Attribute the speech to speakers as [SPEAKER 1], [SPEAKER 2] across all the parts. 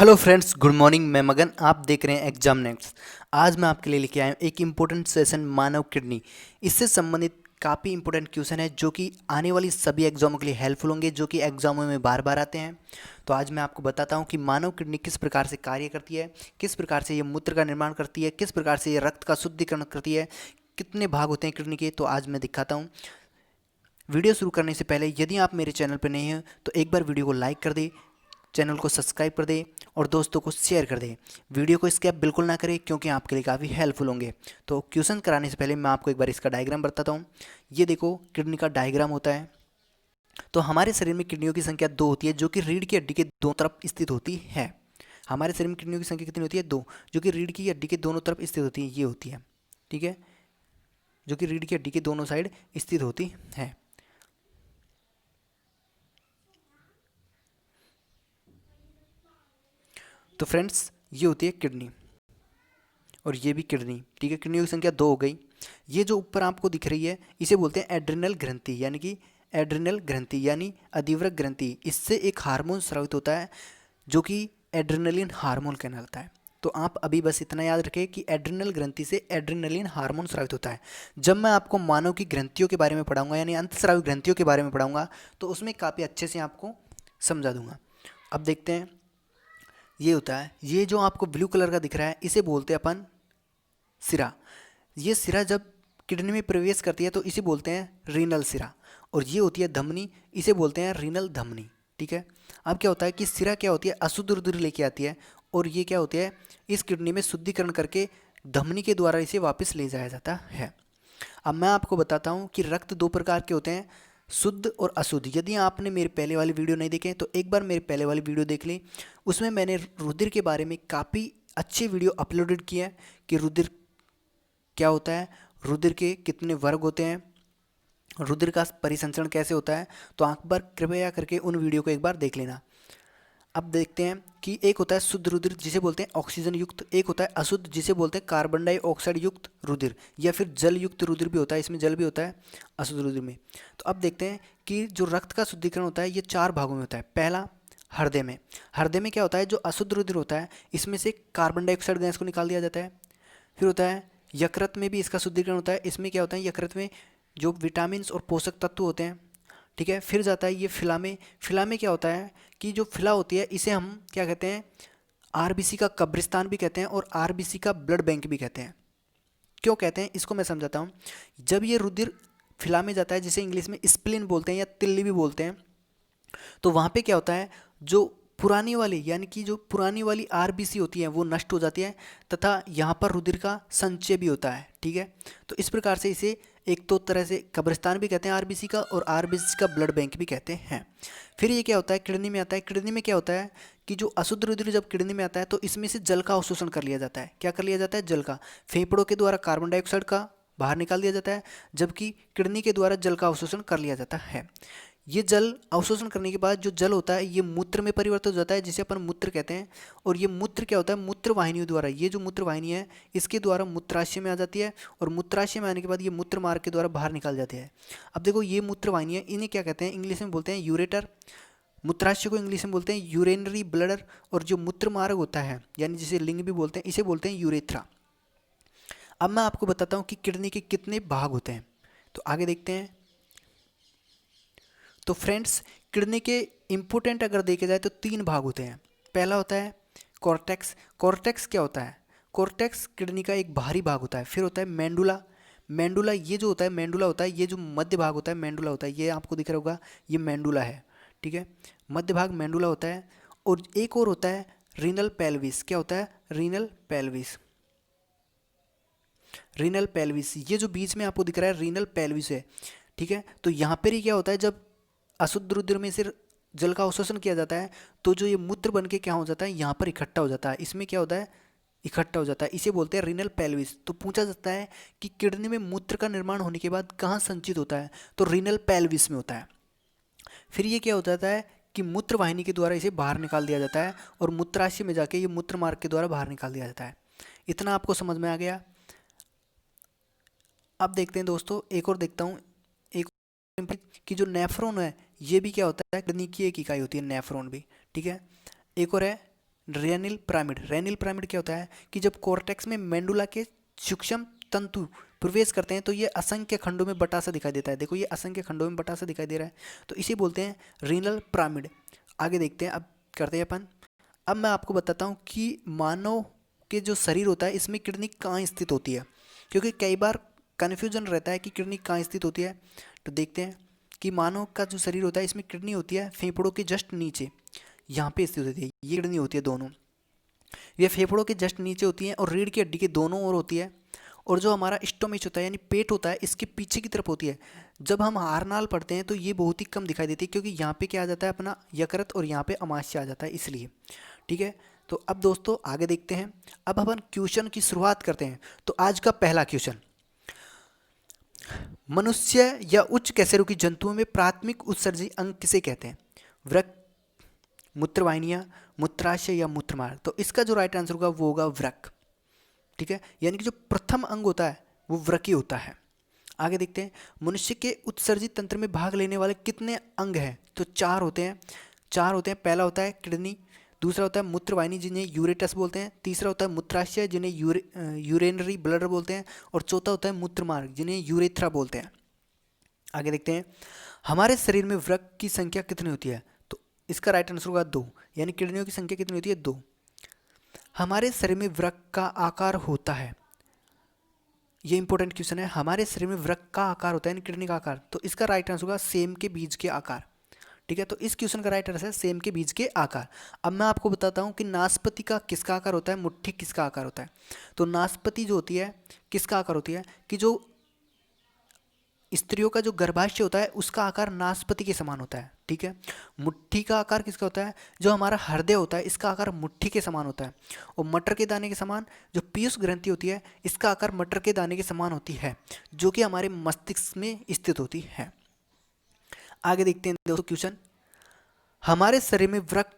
[SPEAKER 1] Hello friends, good morning. मैं मगन, आप देख रहे हैं एग्जाम नेक्स्ट। आज मैं आपके लिए लेके आया हूँ एक इम्पोर्टेंट सेशन, मानव किडनी। इससे संबंधित काफ़ी इंपॉर्टेंट क्वेश्चन है जो कि आने वाली सभी एग्जामों के लिए हेल्पफुल होंगे, जो कि एग्जामों में बार बार आते हैं। तो आज मैं आपको बताता हूँ कि मानव किडनी किस प्रकार से कार्य करती है, किस प्रकार से ये मूत्र का निर्माण करती है, किस प्रकार से ये रक्त का शुद्धिकरण करती है, कितने भाग होते हैं किडनी के। तो आज मैं दिखाता हूँ। वीडियो शुरू करने से पहले यदि आप मेरे चैनल पर नए हैं तो एक बार वीडियो को लाइक कर दें, चैनल को सब्सक्राइब कर दें और दोस्तों को शेयर कर दें। वीडियो को स्किप बिल्कुल ना करें क्योंकि आपके लिए काफ़ी हेल्पफुल होंगे। तो क्वेश्चन कराने से पहले मैं आपको एक बार इसका डायग्राम बताता हूँ। ये देखो, किडनी का डायग्राम होता है। तो हमारे शरीर में किडनियों की संख्या 2 होती है, जो कि रीढ़ की हड्डी के दोनों तरफ स्थित होती है। हमारे शरीर में किडनियों की संख्या कितनी होती है? 2, जो कि रीढ़ की हड्डी के दोनों तरफ स्थित होती है। ये होती है, ठीक है, जो कि रीढ़ की हड्डी के दोनों साइड स्थित होती है। तो फ्रेंड्स, ये होती है किडनी और ये भी किडनी, ठीक है। किडनियों की संख्या 2 हो गई। ये जो ऊपर आपको दिख रही है इसे बोलते हैं एड्रिनल ग्रंथि, यानी कि एड्रिनल ग्रंथि यानी अधिवृक्क ग्रंथि। इससे एक हार्मोन स्रावित होता है जो कि एड्रेनलिन हार्मोन कहलाता है। तो आप अभी बस इतना याद रखें कि एड्रिनल ग्रंथि से एड्रेनलिन हार्मोन स्रावित होता है। जब मैं आपको मानव की ग्रंथियों के बारे में पढ़ाऊंगा, यानी अंतस्रावी ग्रंथियों के बारे में पढ़ाऊंगा, तो उसमें काफ़ी अच्छे से आपको समझा दूंगा। अब देखते हैं। ये होता है, ये जो आपको ब्लू कलर का दिख रहा है इसे बोलते हैं अपन सिरा। ये सिरा जब किडनी में प्रवेश करती है तो इसे बोलते हैं रीनल सिरा। और ये होती है धमनी, इसे बोलते हैं रीनल धमनी, ठीक है। अब क्या होता है कि सिरा क्या होती है, अशुद्ध रुधिर लेके आती है और ये क्या होती है, इस किडनी में शुद्धिकरण करके धमनी के द्वारा इसे वापस ले जाया जाता है। अब मैं आपको बताता हूँ कि रक्त 2 प्रकार के होते हैं, शुद्ध और अशुद्ध। यदि आपने मेरे पहले वाली वीडियो नहीं देखे तो एक बार मेरे पहले वाली वीडियो देख लें। उसमें मैंने रुधिर के बारे में काफ़ी अच्छी वीडियो अपलोडेड की है कि रुधिर क्या होता है, रुधिर के कितने वर्ग होते हैं, रुधिर का परिसंचरण कैसे होता है। तो एक बार कृपया करके उन वीडियो को एक बार देख लेना। अब देखते हैं कि एक होता है शुद्ध रुधिर जिसे बोलते हैं ऑक्सीजन युक्त, एक होता है अशुद्ध जिसे बोलते हैं कार्बन डाइऑक्साइड युक्त रुधिर, या फिर जल युक्त रुधिर भी होता है। इसमें जल भी होता है अशुद्ध रुधिर में। तो अब देखते हैं कि जो रक्त का शुद्धिकरण होता है ये 4 भागों में होता है। पहला, हृदय में। हृदय में क्या होता है, जो अशुद्ध रुधिर होता है इसमें से कार्बन डाइऑक्साइड गैस को निकाल दिया जाता है। फिर होता है यकृत में भी इसका शुद्धिकरण होता है। इसमें क्या होता है, यकृत में जो विटामिन और पोषक तत्व होते हैं, ठीक है। फिर जाता है ये फिला में। फिला में क्या होता है कि जो फिला होती है इसे हम क्या कहते हैं, आरबीसी का कब्रिस्तान भी कहते हैं और आरबीसी का ब्लड बैंक भी कहते हैं। क्यों कहते हैं इसको मैं समझाता हूँ। जब ये रुधिर फिला में जाता है, जिसे इंग्लिश में स्प्लीन बोलते हैं या तिल्ली भी बोलते हैं, तो वहाँ पे क्या होता है, जो पुरानी वाली यानी कि जो पुरानी वाली आरबीसी होती है वो नष्ट हो जाती है, तथा यहाँ पर रुधिर का संचय भी होता है, ठीक है। तो इस प्रकार से इसे एक तो तरह से कब्रिस्तान भी कहते हैं आरबीसी का, और आरबीसी का ब्लड बैंक भी कहते हैं। फिर ये क्या होता है, किडनी में आता है। किडनी में क्या होता है कि जो अशुद्ध रुधिर जब किडनी में आता है तो इसमें से जल का अवशोषण कर लिया जाता है। क्या कर लिया जाता है, जल का। फेफड़ों के द्वारा कार्बन डाइऑक्साइड का बाहर निकाल दिया जाता है, जबकि किडनी के द्वारा जल का अवशोषण कर लिया जाता है। ये जल अवशोषण करने के बाद जो जल होता है ये मूत्र में परिवर्तित हो जाता है, जिसे अपन मूत्र कहते हैं। और ये मूत्र क्या होता है, मूत्र वाहिनियों द्वारा, ये जो मूत्र वाहिनी है इसके द्वारा मूत्राशय में आ जाती है, और मूत्राशय में आने के बाद ये मूत्र मार्ग के द्वारा बाहर निकाल जाती है। अब देखो, ये मूत्र वाहिनी है, इन्हें क्या कहते हैं, इंग्लिश में बोलते हैं यूरेटर। मूत्राशय को इंग्लिश में बोलते हैं यूरेनरी ब्लडर, और जो मूत्र मार्ग होता है यानी जिसे लिंग भी बोलते हैं इसे बोलते हैं यूरेथ्रा। अब मैं आपको बताता हूँ कि किडनी के कितने भाग होते हैं। तो आगे देखते हैं। तो फ्रेंड्स, किडनी के इम्पोर्टेंट अगर देखे जाए तो 3 भाग होते हैं। पहला होता है कॉर्टेक्स। कॉर्टेक्स क्या होता है, कॉर्टेक्स किडनी का एक बाहरी भाग होता है। फिर होता है मेंडुला। मेंडुला ये जो होता है, मेंडुला होता है, ये जो मध्य भाग होता है मेंडुला होता है, ये आपको दिख रहा होगा, ये मेंडुला है, ठीक है। मध्य भाग मेंडुला होता है। और एक और होता है रीनल पेल्विस। क्या होता है, रीनल पेल्विस। रीनल पेल्विस, ये जो बीच में आपको दिख रहा है रीनल पेल्विस है, ठीक है। तो यहाँ पर ही क्या होता है, जब अशुद्ध रुधिर में से जल का अवशोषण किया जाता है तो जो ये मूत्र बन के क्या हो जाता है, यहाँ पर इकट्ठा हो जाता है। इसमें क्या होता है, इकट्ठा हो जाता है, इसे बोलते हैं रीनल पेल्विस। तो पूछा जाता है कि किडनी में मूत्र का निर्माण होने के बाद कहाँ संचित होता है, तो रीनल पेल्विस में होता है। फिर ये क्या हो जाता है कि मूत्र वाहिनी के द्वारा इसे बाहर निकाल दिया जाता है, और मूत्राशय में जाके ये मूत्र मार्ग के द्वारा बाहर निकाल दिया जाता है। इतना आपको समझ में आ गया। अब देखते हैं दोस्तों, एक और देखता हूँ। एक कि जो नेफ्रॉन है ये भी क्या होता है, किडनी की एक इकाई होती है नेफ्रॉन भी, ठीक है। एक और है रेनिल पिरामिड। रेनिल पिरामिड क्या होता है कि जब कॉर्टेक्स में मेंडुला के सूक्ष्म तंतु प्रवेश करते हैं तो ये असंख्य खंडों में बटा सा दिखाई देता है। देखो ये असंख्य खंडों में बटा सा दिखाई दे रहा है, तो इसे बोलते हैं रीनल पिरामिड। आगे देखते हैं, अब करते हैं अपन। अब मैं आपको बताता हूँ कि मानव के जो शरीर होता है इसमें किडनी कहाँ स्थित होती है, क्योंकि कई बार कन्फ्यूजन रहता है कि किडनी कहाँ स्थित होती है। तो देखते हैं कि मानव का जो शरीर होता है इसमें किडनी होती है फेफड़ों के जस्ट नीचे, यहाँ पे स्थित होती है। ये किडनी होती है दोनों, ये फेफड़ों के जस्ट नीचे होती है और रीढ़ की हड्डी के दोनों ओर होती है। और जो हमारा स्टोमिच होता है यानी पेट होता है इसके पीछे की तरफ होती है। जब हम हारनाल पढ़ते हैं तो ये बहुत ही कम दिखाई देती है, क्योंकि यहाँ पे क्या आ जाता है अपना यकृत और यहाँ पे अमाशय आ जाता है, इसलिए। ठीक है, तो अब दोस्तों आगे देखते हैं। अब अपन क्वेश्चन की शुरुआत करते हैं। तो आज का पहला क्वेश्चन, मनुष्य या उच्च कशेरुकी जंतुओं में प्राथमिक उत्सर्जी अंग किसे कहते हैं? वृक्क, मूत्रवाहिनियां, मूत्राशय या मूत्रमार्ग? तो इसका जो राइट आंसर होगा वो होगा वृक्क। ठीक है, यानी कि जो प्रथम अंग होता है वो वृक्क ही होता है। आगे देखते हैं, मनुष्य के उत्सर्जित तंत्र में भाग लेने वाले कितने अंग हैं? तो चार होते हैं। पहला होता है किडनी, दूसरा होता है मूत्रवाहिनी जिन्हें यूरेटस बोलते हैं, तीसरा होता है मूत्राशय जिन्हें यूरेनरी ब्लडर बोलते हैं, और चौथा होता है मूत्रमार्ग जिन्हें यूरेथ्रा बोलते हैं। आगे देखते हैं, हमारे शरीर में वृक्क की संख्या कितनी होती है? तो इसका राइट आंसर होगा 2, यानी किडनियों की संख्या कितनी होती है? 2। हमारे शरीर में वृक्क का आकार होता है, ये इंपॉर्टेंट क्वेश्चन है। हमारे शरीर में वृक्क का आकार होता है यानी किडनी का आकार, तो इसका राइट आंसर होगा सेम के बीज के आकार। ठीक है, तो इस क्वेश्चन का राइट आंसर है सेम के बीज के आकार। अब मैं आपको बताता हूँ कि नाशपाती का किसका आकार होता है, मुट्ठी किसका आकार होता है। तो नाशपाती जो होती है किसका आकार होती है कि जो स्त्रियों का जो गर्भाशय होता है उसका आकार नाशपाती के समान होता है। ठीक है, मुट्ठी का आकार किसका होता है? जो हमारा हृदय होता है इसका आकार मुट्ठी के समान होता है। और मटर के दाने के समान जो पीयूष ग्रंथि होती है इसका आकार मटर के दाने के समान होती है, जो कि हमारे मस्तिष्क में स्थित होती है। आगे देखते हैं दोस्तों क्वेश्चन, हमारे शरीर में वृक्क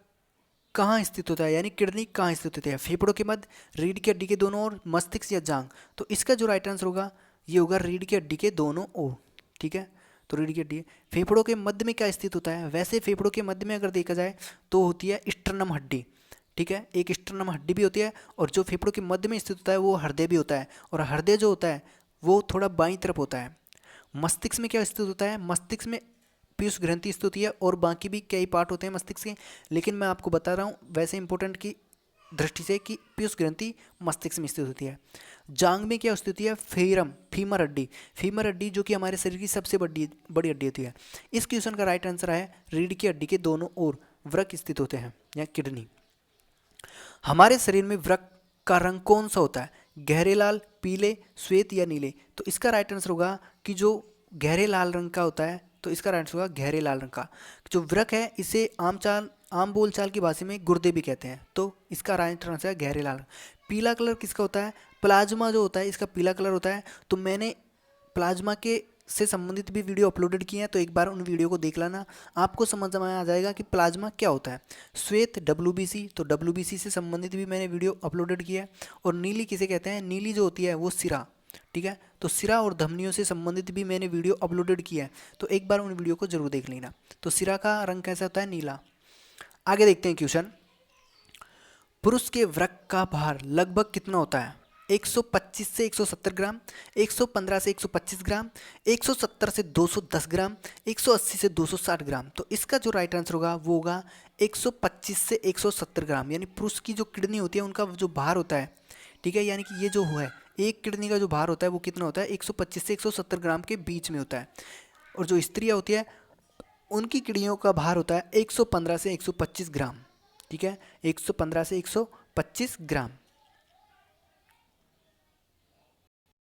[SPEAKER 1] कहाँ स्थित होता है यानी किडनी कहाँ स्थित होती है? फेफड़ों के मध्य, रीढ़ की हड्डी के दोनों ओर, मस्तिष्क या जांग? तो इसका जो राइट आंसर होगा ये होगा रीढ़ की हड्डी के दोनों ओर। ठीक है, तो रीढ़ की हड्डी फेफड़ों के मध्य में क्या स्थित होता है? वैसे फेफड़ों के मध्य में अगर देखा जाए तो होती है स्टर्नम हड्डी। ठीक है, एक स्टर्नम हड्डी भी होती है, और जो फेफड़ों के मध्य में स्थित होता है वो हृदय भी होता है, और हृदय जो होता है वो थोड़ा बाईं तरफ होता है। मस्तिष्क में क्या स्थित होता है? मस्तिष्क में पीयूष ग्रंथि स्थित होती है, और बाकी भी कई पार्ट होते हैं मस्तिष्क के, लेकिन मैं आपको बता रहा हूँ वैसे इंपॉर्टेंट की दृष्टि से कि पीयूष ग्रंथि मस्तिष्क में स्थित होती है। जांग में क्या स्थित होती है? फीमर हड्डी। फीमर हड्डी जो कि हमारे शरीर की सबसे बड़ी हड्डी होती है। इस क्वेश्चन का राइट आंसर है रीढ़ की हड्डी के दोनों ओर वृक्क स्थित होते हैं या किडनी। हमारे शरीर में वृक्क का रंग कौन सा होता है? गहरे लाल, पीले, श्वेत या नीले? तो इसका राइट आंसर होगा कि जो गहरे लाल रंग का होता है, तो इसका राइट आंसर होगा गहरे लाल रंग का। जो वृक्क है इसे आम बोलचाल की भाषा में गुर्दे भी कहते हैं, तो इसका राइट आंसर है गहरे लाल। पीला कलर किसका होता है? प्लाज्मा जो होता है इसका पीला कलर होता है। तो मैंने प्लाज्मा के से संबंधित भी वीडियो अपलोडेड किए हैं, तो एक बार उन वीडियो को देख लेना, आपको समझ में आ जाएगा कि प्लाज्मा क्या होता है। श्वेत WBC, तो WBC से संबंधित भी मैंने वीडियो अपलोडेड किया है। और नीली किसे कहते हैं? नीली जो होती है वो सिरा। ठीक है, तो सिरा और धमनियों से संबंधित भी मैंने वीडियो अपलोडेड किया है, तो एक बार उन वीडियो को जरूर देख लेना। तो सिरा का रंग कैसा होता है? नीला। आगे देखते हैं क्वेश्चन, पुरुष के वृक्क का भार लगभग कितना होता है? 125 से 170 ग्राम, 115 से 125 ग्राम, 170 से 210 ग्राम, 180 से 260 ग्राम? तो इसका जो राइट आंसर होगा वो होगा 125 से 170 ग्राम। यानी पुरुष की जो किडनी होती है उनका जो भार होता है, ठीक है, यानी कि ये जो है एक किडनी का जो भार होता है वो कितना होता है? 125 से 170 ग्राम के बीच में होता है। और जो स्त्रियाँ होती है उनकी किडनियों का भार होता है 115 से 125 ग्राम। ठीक है, 115 से 125 ग्राम।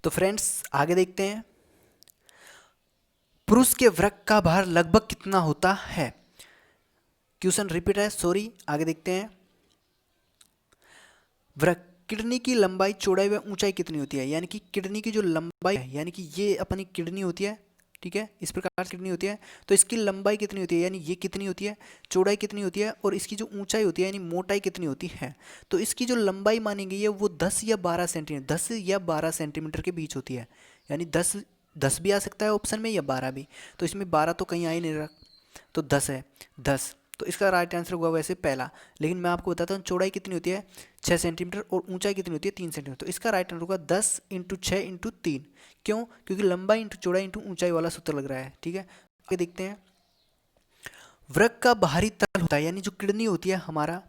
[SPEAKER 1] तो फ्रेंड्स आगे देखते हैं, पुरुष के वृक्क का भार लगभग कितना होता है? क्वेश्चन रिपीट है, सॉरी। आगे देखते हैं, वृक्क किडनी की लंबाई, चौड़ाई व ऊंचाई कितनी होती है? यानी कि किडनी की जो लंबाई है, यानी कि ये अपनी किडनी होती है, ठीक है, इस प्रकार से किडनी होती है, तो इसकी लंबाई कितनी होती है यानी ये कितनी होती है, चौड़ाई कितनी होती है, और इसकी जो ऊंचाई होती है यानी मोटाई कितनी होती है? तो इसकी जो लंबाई मानी गई है वो 10 या 12 सेंटीमीटर, 10 या 12 सेंटीमीटर के बीच होती है। यानी 10 भी आ सकता है ऑप्शन में या 12 भी, तो इसमें 12 तो कहीं आ ही नहीं रहा, तो 10 है, 10। तो इसका राइट आंसर होगा वैसे पहला। लेकिन मैं आपको बताता हूँ चौड़ाई कितनी होती है 6 सेंटीमीटर और ऊंचाई कितनी होती है 3 सेंटीमीटर। तो इसका राइट आंसर होगा 10 इंटू 6 इंटू 3। क्यों? क्योंकि लंबाई इंटू चौड़ाई इंटू ऊंचाई वाला सूत्र लग रहा है। ठीक है, आगे देखते हैं। वृक्क का बाहरी तल होता है, यानी जो किडनी होती है हमारा,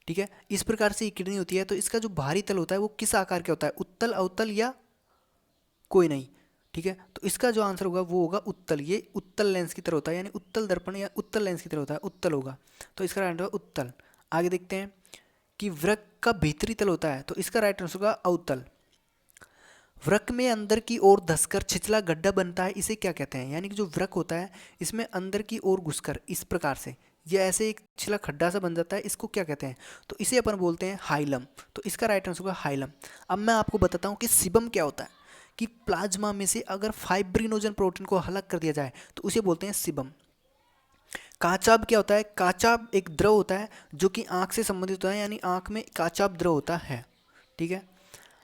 [SPEAKER 1] ठीक है, इस प्रकार से ये किडनी होती है। तो इसका जो बाहरी तल होता है वो किस आकार का होता है, उत्तल, अवतल या कोई नहीं। ठीक है, तो इसका जो आंसर होगा वो होगा उत्तल। ये उत्तल लेंस की तरह होता है, यानी उत्तल दर्पण या उत्तल लेंस की तरह होता है, उत्तल होगा। तो इसका राइट होगा उत्तल। आगे देखते हैं कि वृक्क का भीतरी तल होता है, तो इसका राइट आंसर होगा अवतल। वृक्क में अंदर की ओर धंसकर छिछला गड्ढा बनता है, इसे क्या कहते हैं? यानी कि जो वृक्क होता है इसमें अंदर की ओर घुसकर इस प्रकार से ये ऐसे एक छिछला खड्डा सा बन जाता है, इसको क्या कहते हैं? तो इसे अपन बोलते हैं हाइलम। तो इसका राइट आंसर होगा हाइलम। अब मैं आपको बताता हूँ कि सीबम क्या होता है। कि प्लाज्मा में से अगर फाइब्रिनोजन प्रोटीन को अलग कर दिया जाए तो उसे बोलते हैं सीबम। काचाब क्या होता है? काचाब एक द्रव होता है जो कि आंख से संबंधित होता है, यानी आंख में काचाब द्रव होता है। ठीक है,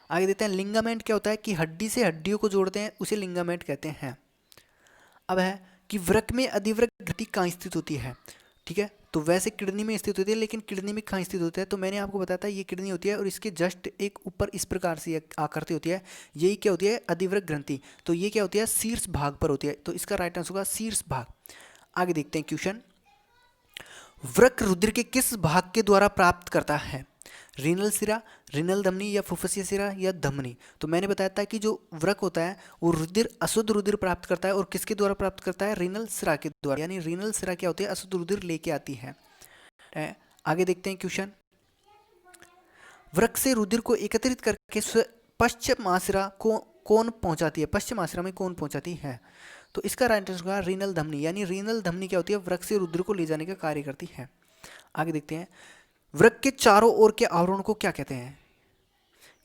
[SPEAKER 1] आगे देते हैं। लिंगामेंट क्या होता है? कि हड्डी से हड्डियों को जोड़ते हैं, उसे लिंगामेंट कहते हैं। अब है कि वृक्क में अधिवृक्क ग्रंथि कहाँ स्थित होती है? ठीक है, तो वैसे किडनी में स्थित होती है, लेकिन किडनी में कहाँ स्थित होता है? तो मैंने आपको बताया था ये किडनी होती है और इसके जस्ट एक ऊपर इस प्रकार से आकृति होती है, यही क्या होती है? अधिवृक्क ग्रंथि। तो ये क्या होती है? शीर्ष भाग पर होती है। तो इसका राइट आंसर होगा शीर्ष भाग। आगे देखते हैं क्वेश्चन। वृक्क रुधिर के किस भाग के द्वारा प्राप्त करता है? रीनल सिरा, रीनल धमनी या फुफ्फुसीय सिरा या धमनी? तो मैंने बताया था कि जो वृक्क होता है वो रुधिर, अशुद्ध रुधिर प्राप्त करता है, और किसके द्वारा प्राप्त करता है? रीनल सिरा के द्वारा। यानी रीनल सिरा क्या होती है? अशुद्ध रुधिर लेके आती है। आगे देखते हैं क्वेश्चन। वृक्क से रुधिर को एकत्रित करके पश्च महाशिरा को कौन पहुंचाती है? पश्च महाशिरा में कौन पहुंचाती है? तो इसका राइट आंसर होगा रीनल धमनी। यानी रीनल धमनी क्या होती है? वृक्क से रुधिर को ले जाने का कार्य करती है। आगे देखते हैं। वृक्क के चारों ओर के आवरण को क्या कहते हैं?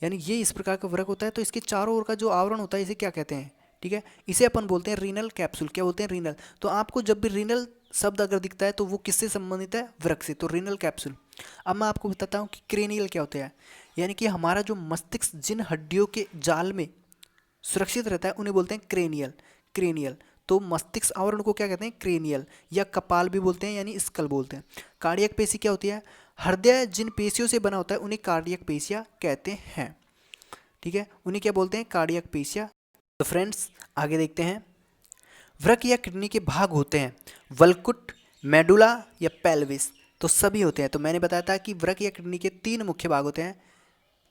[SPEAKER 1] यानी ये इस प्रकार का वृक्क होता है, तो इसके चारों ओर का जो आवरण होता है इसे क्या कहते हैं? ठीक है, इसे अपन बोलते हैं रीनल कैप्सूल। क्या बोलते हैं? रीनल। तो आपको जब भी रीनल शब्द अगर दिखता है तो वो किससे संबंधित है? वृक्क से। तो रीनल कैप्सूल। अब मैं आपको बताता हूँ कि क्रेनियल क्या होता है। यानी कि हमारा जो मस्तिष्क जिन हड्डियों के जाल में सुरक्षित रहता है उन्हें बोलते हैं क्रेनियल। क्रेनियल। तो मस्तिष्क आवरण को क्या कहते हैं? क्रेनियल, या कपाल भी बोलते हैं, यानी स्कल बोलते हैं। कार्डियक पेशी क्या होती है? हृदय जिन पेशियों से बना होता है उन्हें कार्डियक पेशियां कहते हैं। ठीक है, उन्हें क्या बोलते हैं? कार्डियक पेशियां। तो फ्रेंड्स आगे देखते हैं। वृक्क या किडनी के भाग होते हैं वल्कुट, मेडुला या पेल्विस? तो सभी होते हैं। तो मैंने बताया था कि वृक्क या किडनी के 3 मुख्य भाग होते हैं,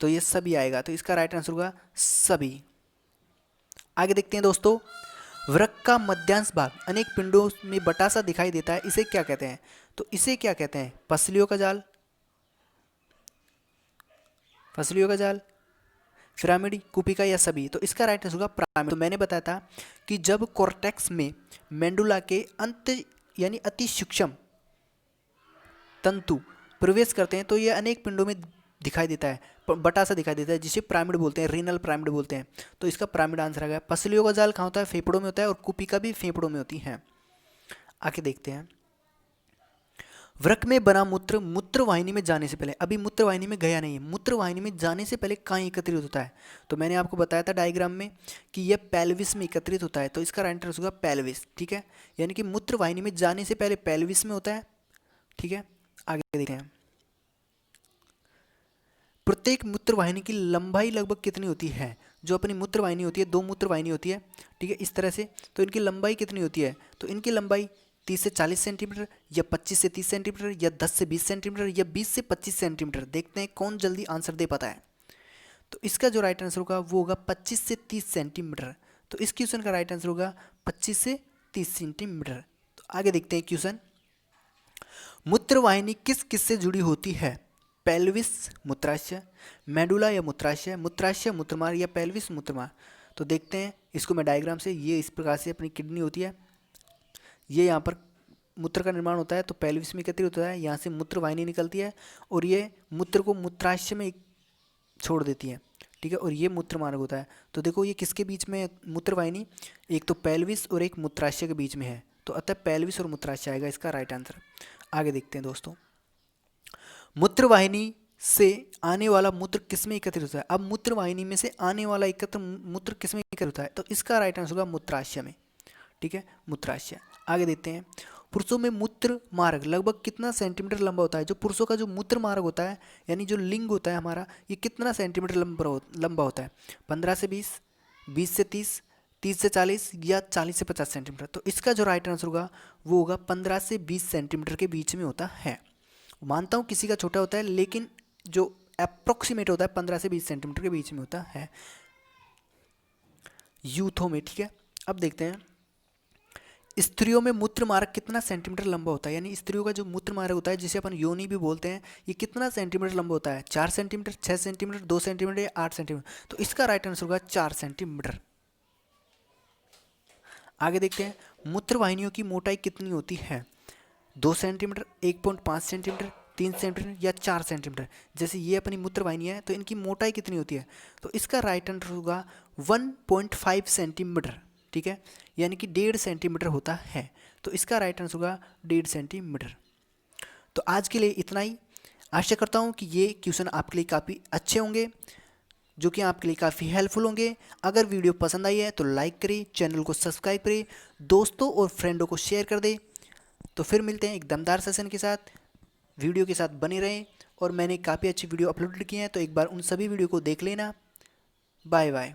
[SPEAKER 1] तो ये सभी आएगा। तो इसका राइट आंसर होगा सभी। आगे देखते हैं दोस्तों। वृक्क का मध्यांश भाग अनेक पिंडों में बटा सा दिखाई देता है, इसे क्या कहते हैं? तो इसे क्या कहते हैं? पसलियों का जाल, फसलियों का जाल, पिरामिड, कुपिका या सभी? तो इसका राइट आंसर होगा पिरामिड। तो मैंने बताया था कि जब कॉर्टेक्स में मेंडुला के अंत यानी अति सूक्ष्म तंतु प्रवेश करते हैं तो ये अनेक पिंडों में दिखाई देता है, बटा सा दिखाई देता है, जिसे पिरामिड बोलते हैं, रीनल पिरामिड बोलते हैं। तो इसका पिरामिड आंसर आ गया। पसलियों का जाल कहाँ होता है? फेफड़ों में होता है, और कुपिका भी फेफड़ों में होती है। आगे देखते हैं। वृक्क में बना मूत्र मूत्रवाहिनी में जाने से पहले, अभी मूत्रवाहिनी में गया नहीं है, मूत्रवाहिनी में जाने से पहले कहाँ एकत्रित होता है? तो मैंने आपको बताया था डायग्राम में कि यह पेल्विस में एकत्रित होता है। तो इसका राइट आंसर होगा पेल्विस। ठीक है, यानी कि मूत्रवाहिनी में जाने से पहले पेल्विस में होता है। ठीक है, आगे देखते हैं। प्रत्येक मूत्रवाहिनी की लंबाई लगभग कितनी होती है? जो अपनी मूत्रवाहिनी होती है, 2 मूत्रवाहिनी होती है, ठीक है, इस तरह से। तो इनकी लंबाई कितनी होती है? तो इनकी लंबाई 30 से 40 सेंटीमीटर, या 25 से 30 सेंटीमीटर, या 10 से 20 सेंटीमीटर, या 20 से 25 सेंटीमीटर। देखते हैं कौन जल्दी आंसर दे पाता है। तो इसका जो राइट आंसर होगा वो होगा 25 से 30 सेंटीमीटर। तो इस क्वेश्चन का राइट आंसर होगा 25 से 30 सेंटीमीटर। तो आगे देखते हैं क्वेश्चन। मूत्रवाहिनी किस किस से जुड़ी होती है? पेल्विस मूत्राशय, मेडुला या मूत्राशय, मूत्राशय मूत्रमार्ग, या पेल्विस मूत्रमार्ग? तो देखते हैं इसको मैं डायग्राम से। ये इस प्रकार से अपनी किडनी होती है, ये यहाँ पर मूत्र का निर्माण होता है, तो पेल्विस में एकत्रित होता है, यहाँ से मूत्रवाहिनी निकलती है और ये मूत्र को मूत्राशय में छोड़ देती है। ठीक है, और ये मूत्र मार्ग होता है। तो देखो ये किसके बीच में मूत्रवाहिनी? एक तो पेल्विस और एक मूत्राशय के बीच में है, तो अतः पेल्विस और मूत्राशय आएगा इसका राइट आंसर। आगे देखते हैं दोस्तों। मूत्रवाहिनी से आने वाला मूत्र किसमें एकत्रित होता है? अब मूत्रवाहिनी में से आने वाला एकत्र मूत्र किसमें एकत्रित होता है? तो इसका राइट आंसर होगा मूत्राशय में। ठीक है, मूत्राशय। आगे देखते हैं। पुरुषों में मूत्र मार्ग लगभग कितना सेंटीमीटर लंबा होता है? जो पुरुषों का जो मूत्र मार्ग होता है यानी जो लिंग होता है हमारा, ये कितना सेंटीमीटर लंबा होता है? 15 से 20, 20 से 30, 30 से 40 या 40 से 50 सेंटीमीटर। तो इसका जो राइट आंसर होगा वो होगा 15 से 20 सेंटीमीटर के बीच में होता है। मानता हूँ किसी का छोटा होता है, लेकिन जो अप्रोक्सीमेट होता है 15 से 20 सेंटीमीटर के बीच में होता है यूथों में, ठीक है। अब देखते हैं स्त्रियों में मूत्र मार्ग कितना सेंटीमीटर लंबा होता है, यानी स्त्रियों का जो मूत्र मार्ग होता है जिसे अपन योनि भी बोलते हैं, ये कितना सेंटीमीटर लंबा होता है? 4 सेंटीमीटर, 6 सेंटीमीटर, 2 सेंटीमीटर या 8 सेंटीमीटर? तो इसका राइट आंसर होगा 4 सेंटीमीटर। आगे देखते हैं मूत्र वाहिनियों की मोटाई कितनी होती है? 2 सेंटीमीटर, 1.5 सेंटीमीटर, 3 सेंटीमीटर या 4 सेंटीमीटर? जैसे ये अपनी मूत्र वाहिनी है तो इनकी मोटाई कितनी होती है? तो इसका राइट आंसर होगा 1.5 सेंटीमीटर, ठीक है, यानी कि 1.5 सेंटीमीटर होता है। तो इसका राइट आंसर होगा 1.5 सेंटीमीटर। तो आज के लिए इतना ही। आशा करता हूँ कि ये क्वेश्चन आपके लिए काफ़ी अच्छे होंगे, जो कि आपके लिए काफ़ी हेल्पफुल होंगे। अगर वीडियो पसंद आई है तो लाइक करें, चैनल को सब्सक्राइब करें, दोस्तों और फ्रेंडों को शेयर कर दें। तो फिर मिलते हैं एक दमदार सेशन के साथ, वीडियो के साथ बने रहें। और मैंने काफ़ी अच्छी वीडियो अपलोड की हैं, तो एक बार उन सभी वीडियो को देख लेना। Bye bye.